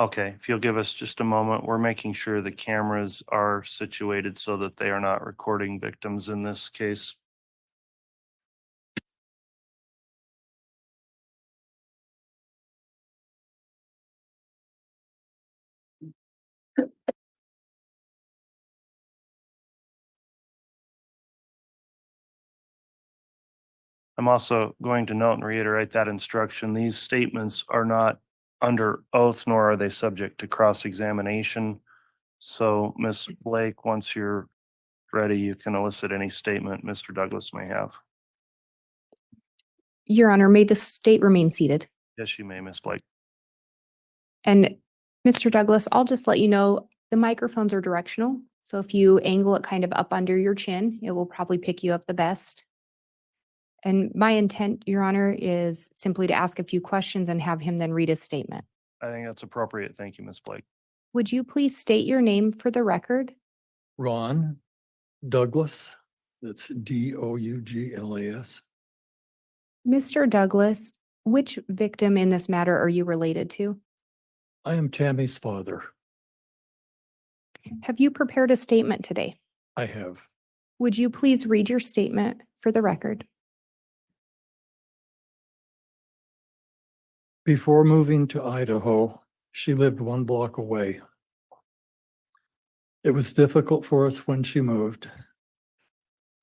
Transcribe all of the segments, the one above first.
Okay, if you'll give us just a moment, we're making sure the cameras are situated so that they are not recording victims in this case. I'm also going to note and reiterate that instruction. These statements are not under oath, nor are they subject to cross-examination. So, Ms. Blake, once you're ready, you can elicit any statement Mr. Douglas may have. Your Honor, may the state remain seated. Yes, you may, Ms. Blake. And Mr. Douglas, I'll just let you know, the microphones are directional. So if you angle it kind of up under your chin, it will probably pick you up the best. And my intent, Your Honor, is simply to ask a few questions and have him then read his statement. I think that's appropriate. Thank you, Ms. Blake. Would you please state your name for the record? Ron Douglas, that's Douglas. Mr. Douglas, which victim in this matter are you related to? I am Tammy's father. Have you prepared a statement today? I have. Would you please read your statement for the record? Before moving to Idaho, she lived 1 block away. It was difficult for us when she moved.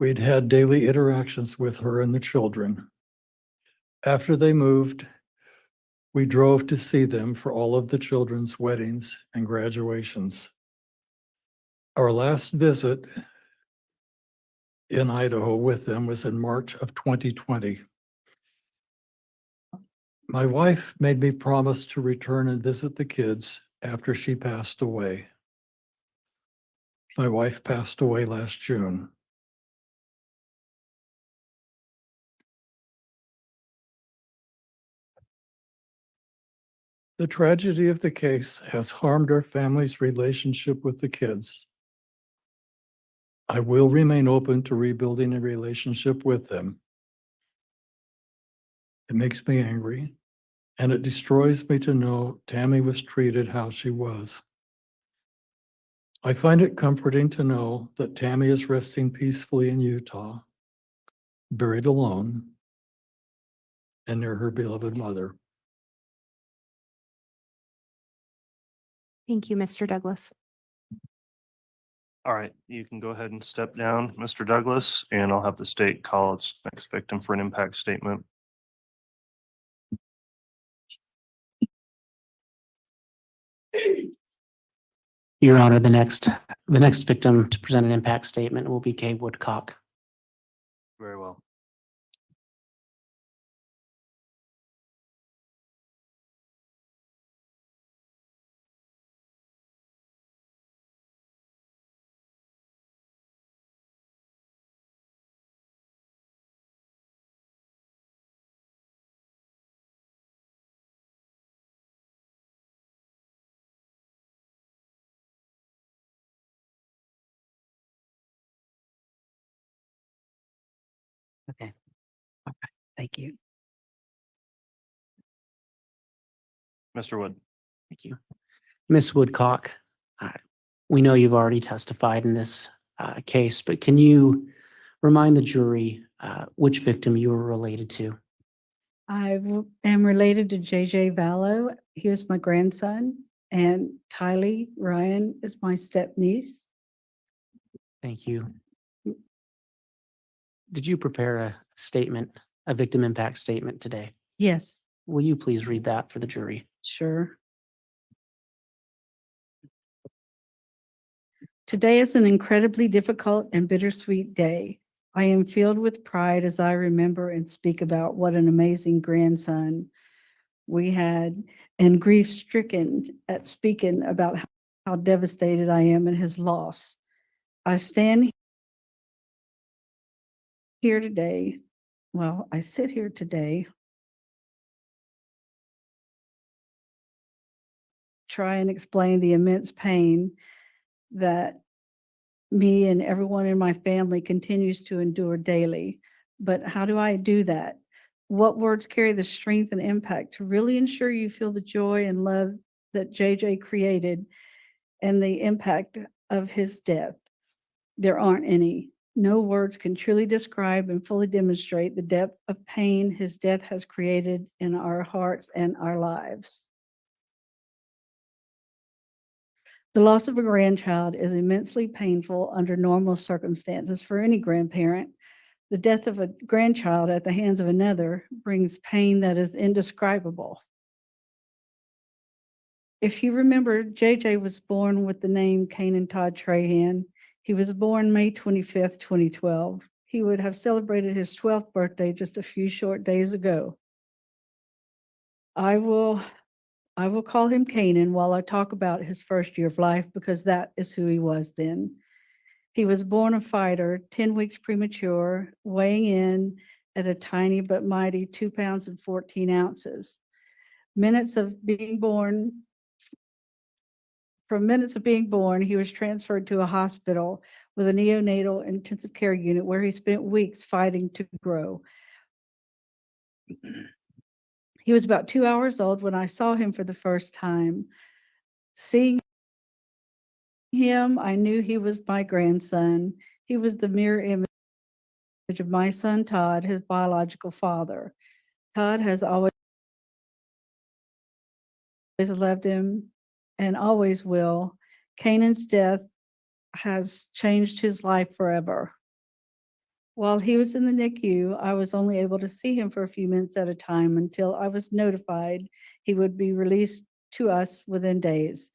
We'd had daily interactions with her and the children. After they moved, we drove to see them for all of the children's weddings and graduations. Our last visit in Idaho with them was in March of 2020. My wife made me promise to return and visit the kids after she passed away. My wife passed away last June. The tragedy of the case has harmed our family's relationship with the kids. I will remain open to rebuilding a relationship with them. It makes me angry, and it destroys me to know Tammy was treated how she was. I find it comforting to know that Tammy is resting peacefully in Utah, buried alone, and near her beloved mother. Thank you, Mr. Douglas. All right, you can go ahead and step down, Mr. Douglas, and I'll have the state call its next victim for an impact statement. Your Honor, the next victim to present an impact statement will be Kay Woodcock. Very well. Okay. All right. Thank you. Mr. Wood. Thank you. Ms. Woodcock, we know you've already testified in this case, but can you remind the jury which victim you were related to? Am related to JJ Vallow. He was my grandson, and Tylee Ryan is my step niece. Thank you. Did you prepare a statement, a victim impact statement today? Yes, Will you please read that for the jury? sure. Today is an incredibly difficult and bittersweet day. I am filled with pride as I remember and speak about what an amazing grandson we had, and grief-stricken at speaking about how devastated I am in his loss. I stand here today, I sit here today try and explain the immense pain that me and everyone in my family continues to endure daily. But how do I do that? What words carry the strength and impact to really ensure you feel the joy and love that JJ created and the impact of his death. There aren't any. No words can truly describe and fully demonstrate the depth of pain his death has created in our hearts and our lives. The loss of a grandchild is immensely painful under normal circumstances for any grandparent. The death of a grandchild at the hands of another brings pain that is indescribable. If you remember, JJ was born with the name Canaan Todd Trahan. He was born May 25th, 2012. He would have celebrated his 12th birthday just a few short days ago. I will call him Canaan while I talk about his first year of life because that is who he was then. He was born a fighter, 10 weeks premature, weighing in at a tiny but mighty 2 pounds and 14 ounces. From minutes of being born, he was transferred to a hospital with a neonatal intensive care unit where he spent weeks fighting to grow. He was about 2 hours old when I saw him for the first time. Seeing him, I knew he was my grandson. He was the mirror image of my son, Todd, his biological father. Todd has always loved him and always will. Canaan's death has changed his life forever. While he was in the NICU, I was only able to see him for a few minutes at a time until I was notified he would be released to us within days.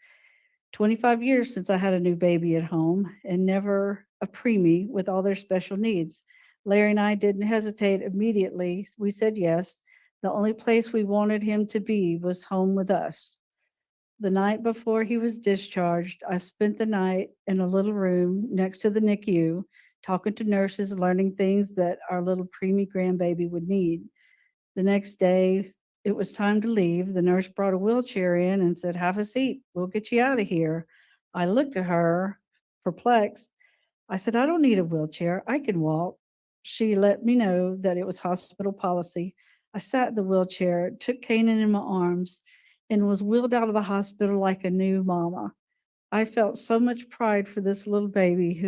25 years since I had a new baby at home and never a preemie with all their special needs. Larry and I didn't hesitate immediately. We said yes. The only place we wanted him to be was home with us. The night before he was discharged, I spent the night in a little room next to the NICU, talking to nurses, learning things that our little preemie grandbaby would need. The next day, it was time to leave. The nurse brought a wheelchair in and said, "Have a seat. We'll get you out of here." I looked at her, perplexed. I said, "I don't need a wheelchair. I can walk." She let me know that it was hospital policy. I sat in the wheelchair, took Canaan in my arms, and was wheeled out of the hospital like a new mama. I felt so much pride for this little baby who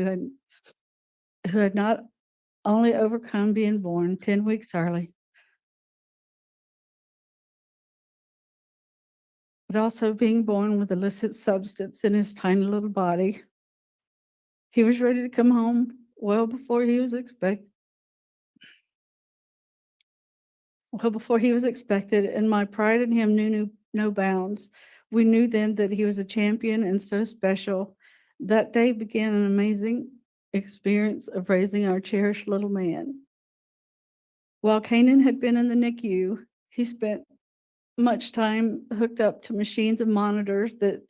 had not only overcome being born 10 weeks early, but also being born with illicit substance in his tiny little body. He was ready to come home well before he was expected. And my pride in him knew no bounds. We knew then that he was a champion and so special. That day began an amazing experience of raising our cherished little man. While Canaan had been in the NICU, he spent much time hooked up to machines and monitors that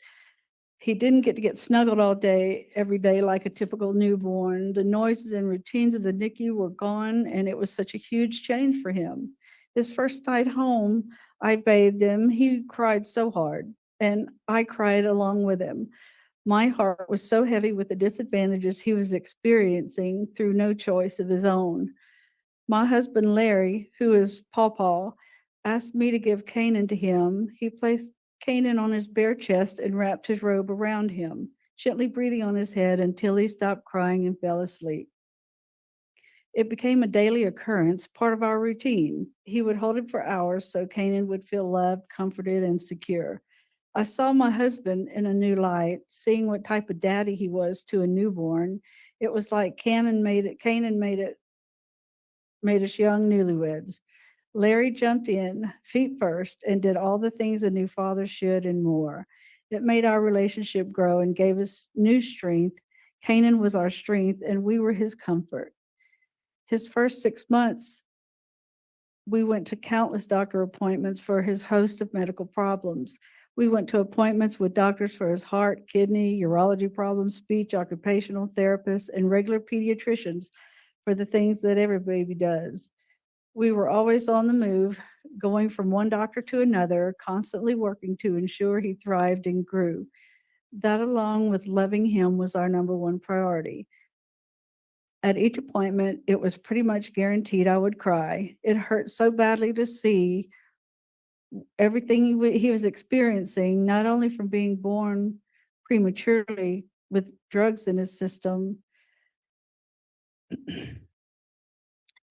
he didn't get to get snuggled all day, every day, like a typical newborn. The noises and routines of the NICU were gone, and it was such a huge change for him. His first night home, I bathed him. He cried so hard, and I cried along with him. My heart was so heavy with the disadvantages he was experiencing through no choice of his own. My husband, Larry, who is Pawpaw, asked me to give Canaan to him. He placed Canaan on his bare chest and wrapped his robe around him, gently breathing on his head until he stopped crying and fell asleep. It became a daily occurrence, part of our routine. He would hold him for hours so Canaan would feel loved, comforted, and secure. I saw my husband in a new light, seeing what type of daddy he was to a newborn. It was like Canaan made us young newlyweds. Larry jumped in, feet first, and did all the things a new father should and more. It made our relationship grow and gave us new strength. Canaan was our strength, and we were his comfort. His first 6 months, we went to countless doctor appointments for his host of medical problems. We went to appointments with doctors for his heart, kidney, urology problems, speech, occupational therapists, and regular pediatricians for the things that every baby does. We were always on the move, going from one doctor to another, constantly working to ensure he thrived and grew. That, along with loving him, was our number one priority. At each appointment, it was pretty much guaranteed I would cry. It hurt so badly to see everything he was experiencing, not only from being born prematurely with drugs in his system.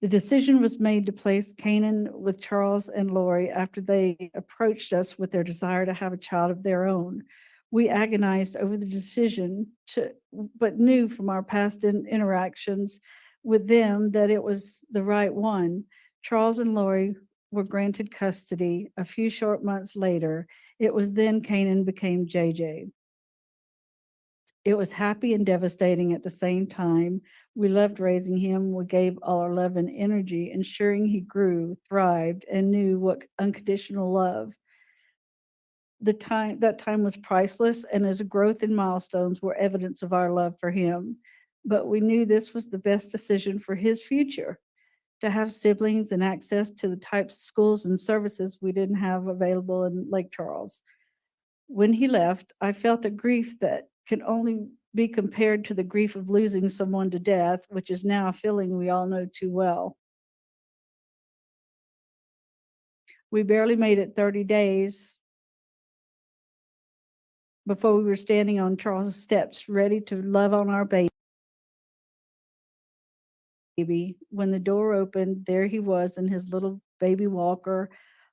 The decision was made to place Canaan with Charles and Lori after they approached us with their desire to have a child of their own. We agonized over the decision but knew from our past interactions with them that it was the right one. Charles and Lori were granted custody a few short months later. It was then Canaan became JJ. It was happy and devastating at the same time. We loved raising him. We gave all our love and energy, ensuring he grew, thrived, and knew what unconditional love. That time was priceless, and his growth and milestones were evidence of our love for him. But we knew this was the best decision for his future. To have siblings and access to the types of schools and services we didn't have available in Lake Charles. When he left, I felt a grief that can only be compared to the grief of losing someone to death, which is now a feeling we all know too well. We barely made it 30 days before we were standing on Charles's steps, ready to love on our baby. When the door opened, there he was in his little baby walker.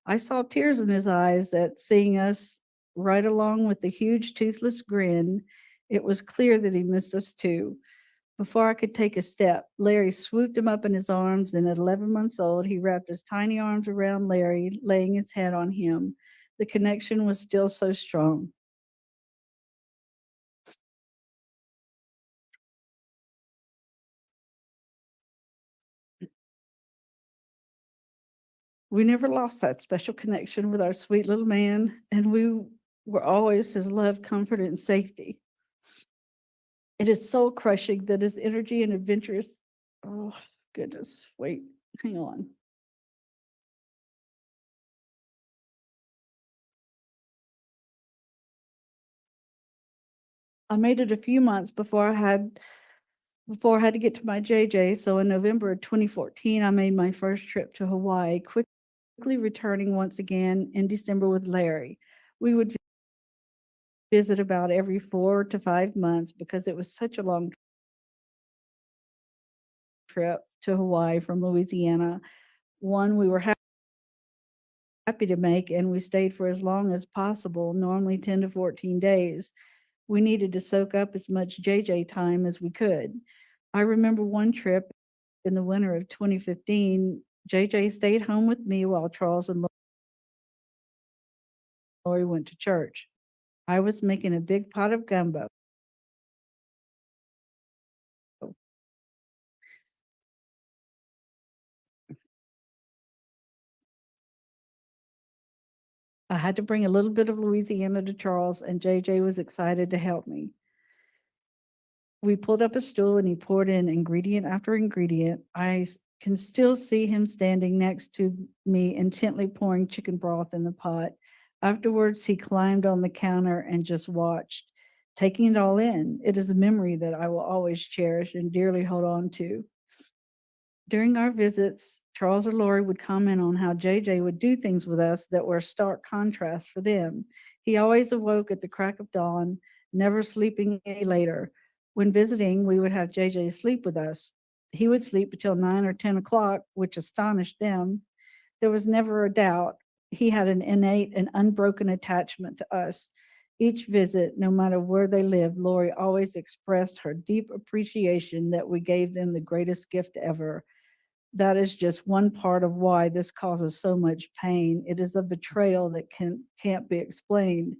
I saw tears in his eyes at seeing us, right along with the huge toothless grin. It was clear that he missed us too. Before I could take a step, Larry swooped him up in his arms, and at 11 months old, he wrapped his tiny arms around Larry, laying his head on him. The connection was still so strong. We never lost that special connection with our sweet little man, and we were always his love, comfort, and safety. It is soul crushing that his energy and adventures, oh goodness, wait, hang on. I made it a few months before I had to get to my JJ. So in November of 2014, I made my first trip to Hawaii, quickly returning once again in December with Larry. We would visit about every 4 to 5 months because it was such a long trip to Hawaii from Louisiana. One we were happy to make, and we stayed for as long as possible, normally 10 to 14 days. We needed to soak up as much JJ time as we could. I remember one trip in the winter of 2015, JJ stayed home with me while Charles and Lori went to church. I was making a big pot of gumbo. I had to bring a little bit of Louisiana to Charles, and JJ was excited to help me. We pulled up a stool and he poured in ingredient after ingredient. I can still see him standing next to me, intently pouring chicken broth in the pot. Afterwards, he climbed on the counter and just watched, taking it all in. It is a memory that I will always cherish and dearly hold on to. During our visits, Charles or Lori would comment on how JJ would do things with us that were a stark contrast for them. He always awoke at the crack of dawn, never sleeping any later. When visiting, we would have JJ sleep with us. He would sleep until 9 or 10 o'clock, which astonished them. There was never a doubt. He had an innate and unbroken attachment to us. Each visit, no matter where they lived, Lori always expressed her deep appreciation that we gave them the greatest gift ever. That is just one part of why this causes so much pain. It is a betrayal that can't be explained.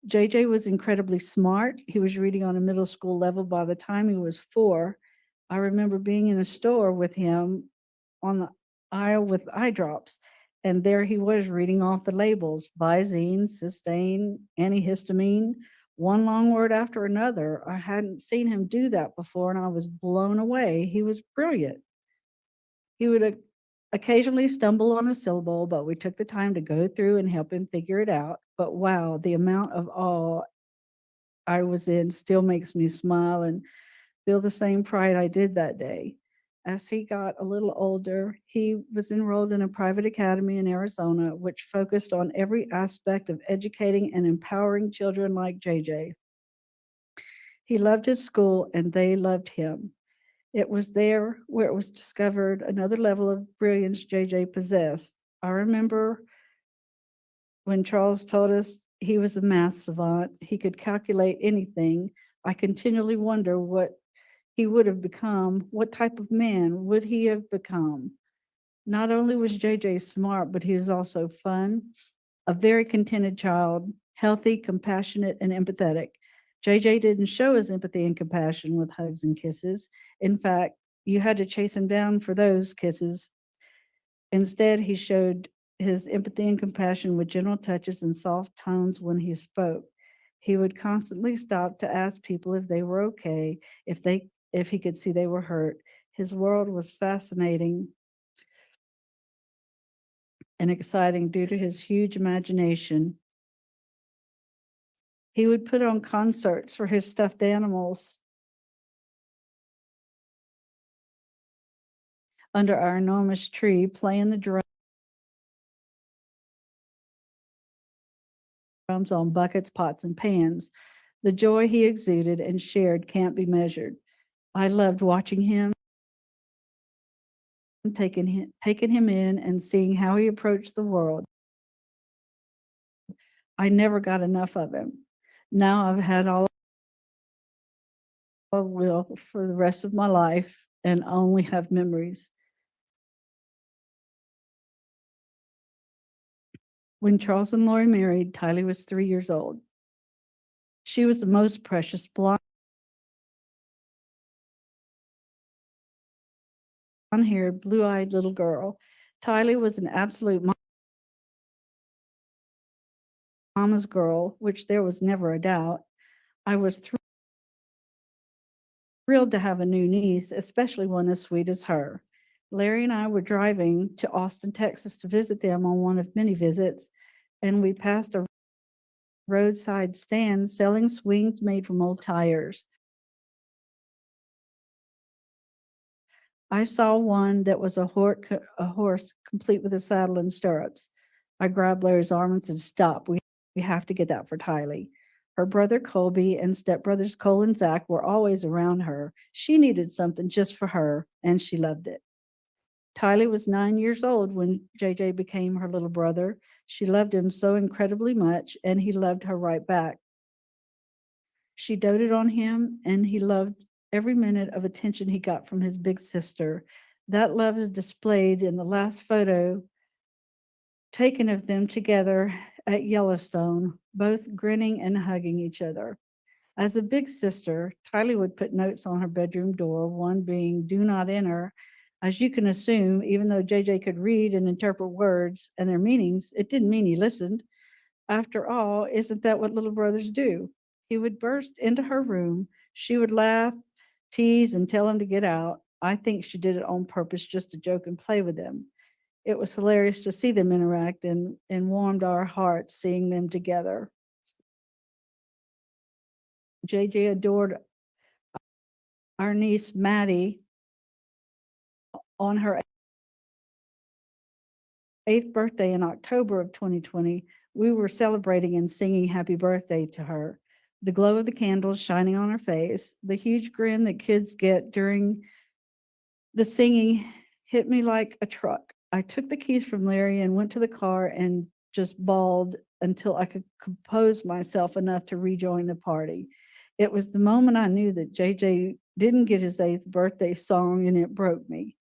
JJ was incredibly smart. He was reading on a middle school level by the time he was 4. I remember being in a store with him on the aisle with eye drops, and there he was reading off the labels: Visine, Cysteine, antihistamine, one long word after another. I hadn't seen him do that before, and I was blown away. He was brilliant. He would occasionally stumble on a syllable, but we took the time to go through and help him figure it out. But wow, the amount of awe I was in still makes me smile and feel the same pride I did that day. As he got a little older, he was enrolled in a private academy in Arizona, which focused on every aspect of educating and empowering children like JJ. He loved his school and they loved him. It was there where it was discovered another level of brilliance JJ possessed. I remember when Charles told us he was a math savant, he could calculate anything. I continually wonder what he would have become, what type of man would he have become? Not only was JJ smart, but he was also fun, a very contented child, healthy, compassionate, and empathetic. JJ didn't show his empathy and compassion with hugs and kisses. In fact, you had to chase him down for those kisses. Instead, he showed his empathy and compassion with gentle touches and soft tones when he spoke. He would constantly stop to ask people if they were okay, if he could see they were hurt. His world was fascinating and exciting due to his huge imagination. He would put on concerts for his stuffed animals under our enormous tree, playing the drums on buckets, pots, and pans. The joy he exuded and shared can't be measured. I loved watching him, taking him in and seeing how he approached the world. I never got enough of him. Now I've had all I will for the rest of my life and only have memories. When Charles and Lori married, Tylee was 3 years old. She was the most precious blonde-haired, blue-eyed little girl. Tylee was an absolute mama's girl, which there was never a doubt. I was thrilled to have a new niece, especially one as sweet as her. Larry and I were driving to Austin, Texas to visit them on one of many visits, and we passed a roadside stand selling swings made from old tires. I saw one that was a horse complete with a saddle and stirrups. I grabbed Larry's arm and said, "Stop, we have to get that for Tylee." Her brother Colby and stepbrothers Cole and Zach were always around her. She needed something just for her, and she loved it. Tylee was 9 years old when JJ became her little brother. She loved him so incredibly much, and he loved her right back. She doted on him, and he loved every minute of attention he got from his big sister. That love is displayed in the last photo taken of them together at Yellowstone, both grinning and hugging each other. As a big sister, Tylee would put notes on her bedroom door, one being "Do not enter." As you can assume, even though JJ could read and interpret words and their meanings, it didn't mean he listened. After all, isn't that what little brothers do? He would burst into her room. She would laugh, tease, and tell him to get out. I think she did it on purpose just to joke and play with him. It was hilarious to see them interact and warmed our hearts seeing them together. JJ adored our niece Maddie. On her 8th birthday in October of 2020, we were celebrating and singing happy birthday to her. The glow of the candles shining on her face, the huge grin that kids get during the singing hit me like a truck. I took the keys from Larry and went to the car and just bawled until I could compose myself enough to rejoin the party. It was the moment I knew that JJ didn't get his 8th birthday song, and it broke me.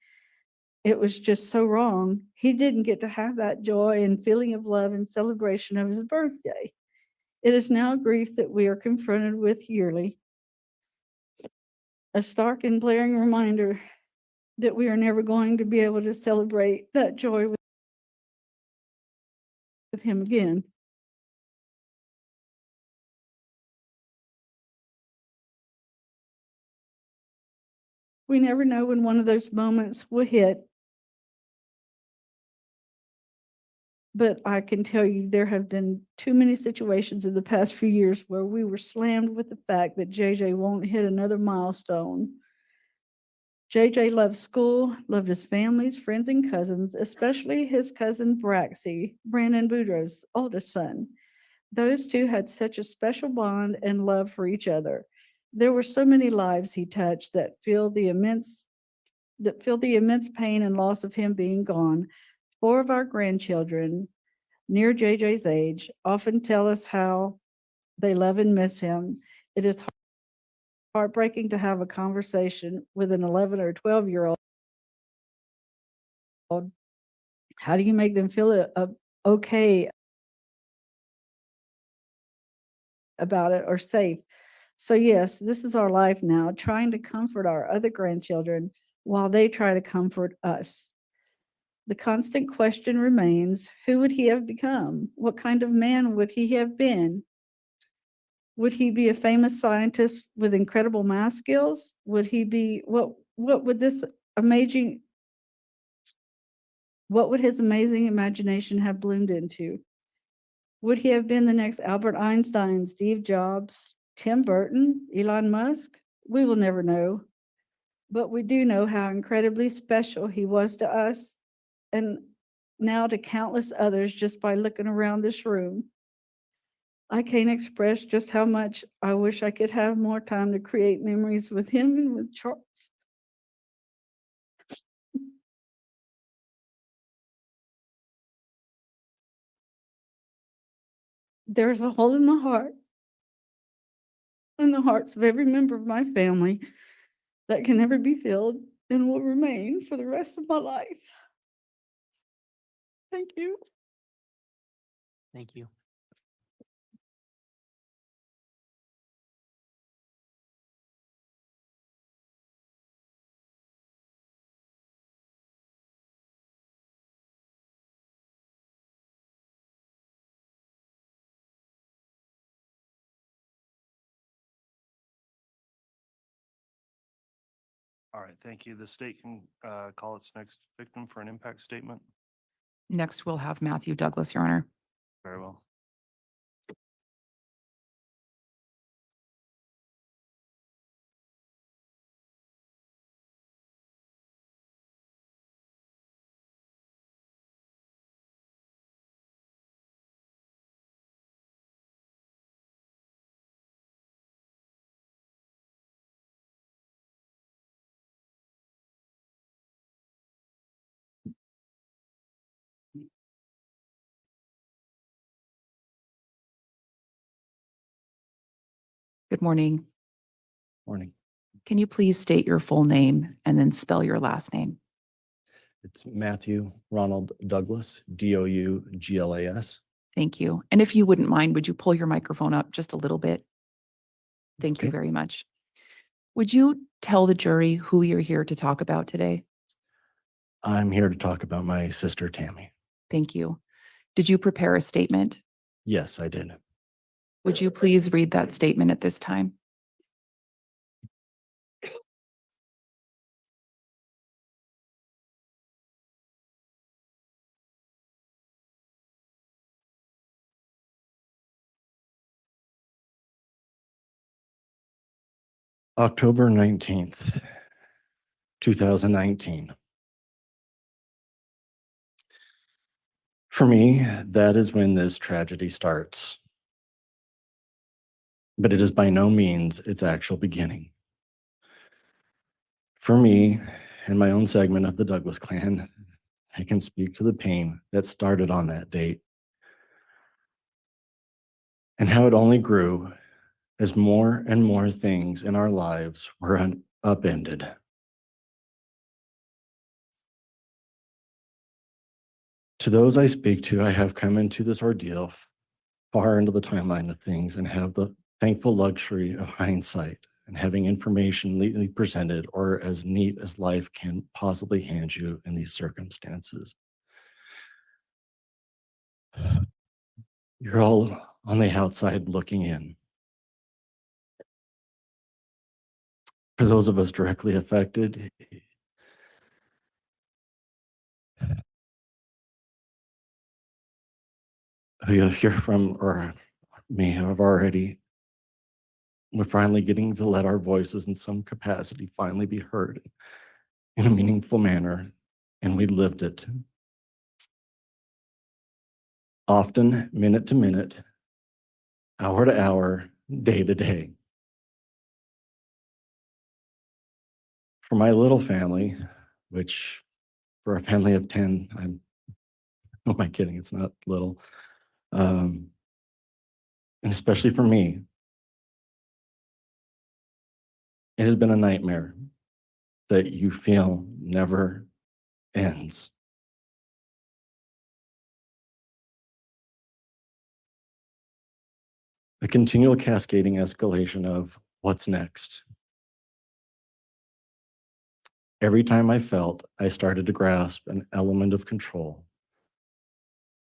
It was just so wrong. He didn't get to have that joy and feeling of love and celebration of his birthday. It is now grief that we are confronted with yearly, a stark and blaring reminder that we are never going to be able to celebrate that joy with him again. We never know when one of those moments will hit, but I can tell you there have been too many situations in the past few years where we were slammed with the fact that JJ won't hit another milestone. JJ loved school, loved his families, friends, and cousins, especially his cousin Braxy, Brandon Boudreaux's oldest son. Those two had such a special bond and love for each other. There were so many lives he touched that feel the immense pain and loss of him being gone. 4 of our grandchildren, near JJ's age, often tell us how they love and miss him. It is heartbreaking to have a conversation with an 11 or 12-year-old. How do you make them feel okay about it or safe? So yes, this is our life now, trying to comfort our other grandchildren while they try to comfort us. The constant question remains, who would he have become? What kind of man would he have been? Would he be a famous scientist with incredible math skills? Would he be, what would his amazing imagination have bloomed into? Would he have been the next Albert Einstein, Steve Jobs, Tim Burton, Elon Musk? We will never know. But we do know how incredibly special he was to us and now to countless others just by looking around this room. I can't express just how much I wish I could have more time to create memories with him and with Charles. There's a hole in my heart, in the hearts of every member of my family, that can never be filled and will remain for the rest of my life. Thank you. Thank you. All right, thank you. The state can call its next victim for an impact statement. Next, we'll have Matthew Douglas, Your Honor. Very well. Good morning. Morning. Can you please state your full name and then spell your last name? It's Matthew Ronald Douglas, Douglas. Thank you. And if you wouldn't mind, would you pull your microphone up just a little bit? Thank you Okay. very much. Would you tell the jury who you're here to talk about today? I'm here to talk about my sister Tammy. Thank you. Did you prepare a statement? Yes, I did. Would you please read that statement at this time? October 19th, 2019. For me, that is when this tragedy starts. But it is by no means its actual beginning. For me, and my own segment of the Douglas clan, I can speak to the pain that started on that date and how it only grew as more and more things in our lives were upended. To those I speak to, I have come into this ordeal far into the timeline of things and have the thankful luxury of hindsight and having information neatly presented or as neat as life can possibly hand you in these circumstances. You're all on the outside looking in. For those of us directly affected, who you'll hear from or may have already, we're finally getting to let our voices in some capacity finally be heard in a meaningful manner, and we lived it. Often, minute to minute, hour to hour, day to day. For my little family, which for a family of 10, who am I kidding? It's not little. And especially for me, it has been a nightmare that you feel never ends. A continual cascading escalation of what's next. Every time I felt I started to grasp an element of control,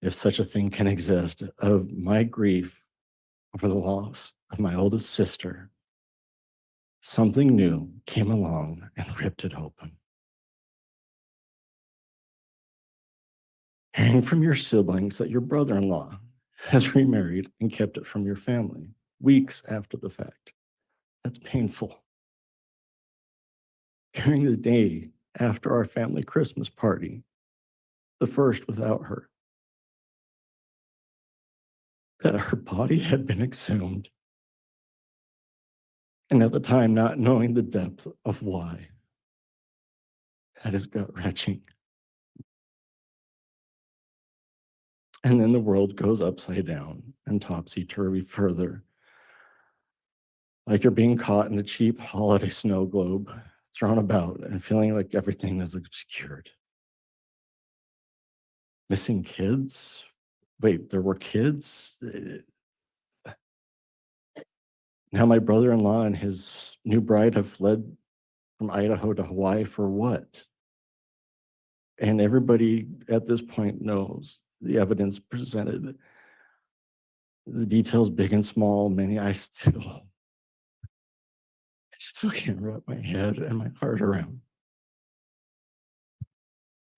if such a thing can exist, of my grief over the loss of my oldest sister, something new came along and ripped it open. Hearing from your siblings that your brother-in-law has remarried and kept it from your family weeks after the fact. That's painful. Hearing the day after our family Christmas party, the first without her, that her body had been exhumed, and at the time not knowing the depth of why. That is gut-wrenching. And then the world goes upside down and topsy-turvy further. Like you're being caught in a cheap holiday snow globe, thrown about and feeling like everything is obscured. Missing kids? Wait, there were kids? Now my brother-in-law and his new bride have fled from Idaho to Hawaii for what? And everybody at this point knows the evidence presented, the details big and small, many I still can't wrap my head and my heart around.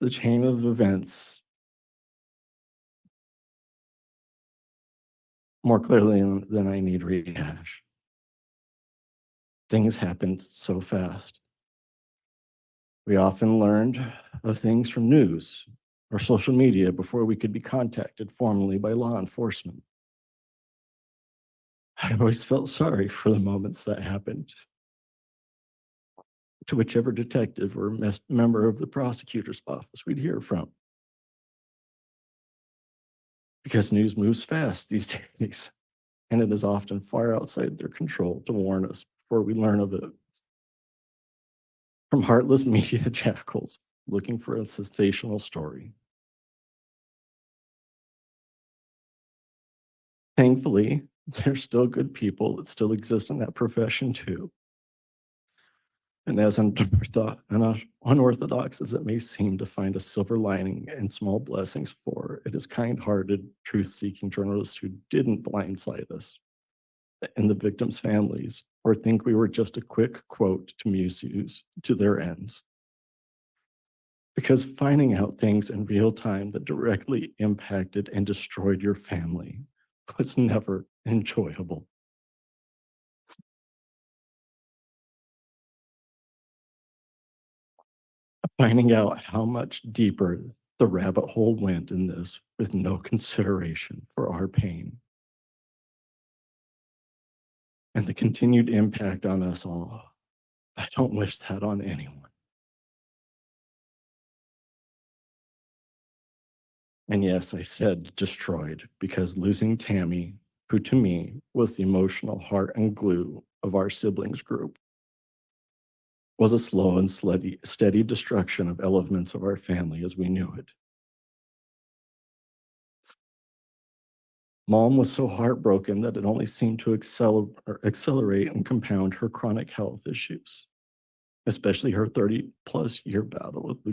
The chain of events more clearly than I need rehash. Things happened so fast. We often learned of things from news or social media before we could be contacted formally by law enforcement. I always felt sorry for the moments that happened to whichever detective or member of the prosecutor's office we'd hear from. Because news moves fast these days, and it is often far outside their control to warn us before we learn of it. From heartless media jackals looking for a sensational story. Thankfully, there's still good people that still exist in that profession too. And as unorthodox as it may seem to find a silver lining and small blessings for, it is kind-hearted, truth-seeking journalists who didn't blindside us and the victims' families or think we were just a quick quote to misuse to their ends. Because finding out things in real time that directly impacted and destroyed your family was never enjoyable. Finding out how much deeper the rabbit hole went in this with no consideration for our pain. And the continued impact on us all. I don't wish that on anyone. And yes, I said destroyed because losing Tammy, who to me was the emotional heart and glue of our siblings group, was a slow and steady destruction of elements of our family as we knew it. Mom was so heartbroken that it only seemed to accelerate and compound her chronic health issues, especially her 30-plus year battle with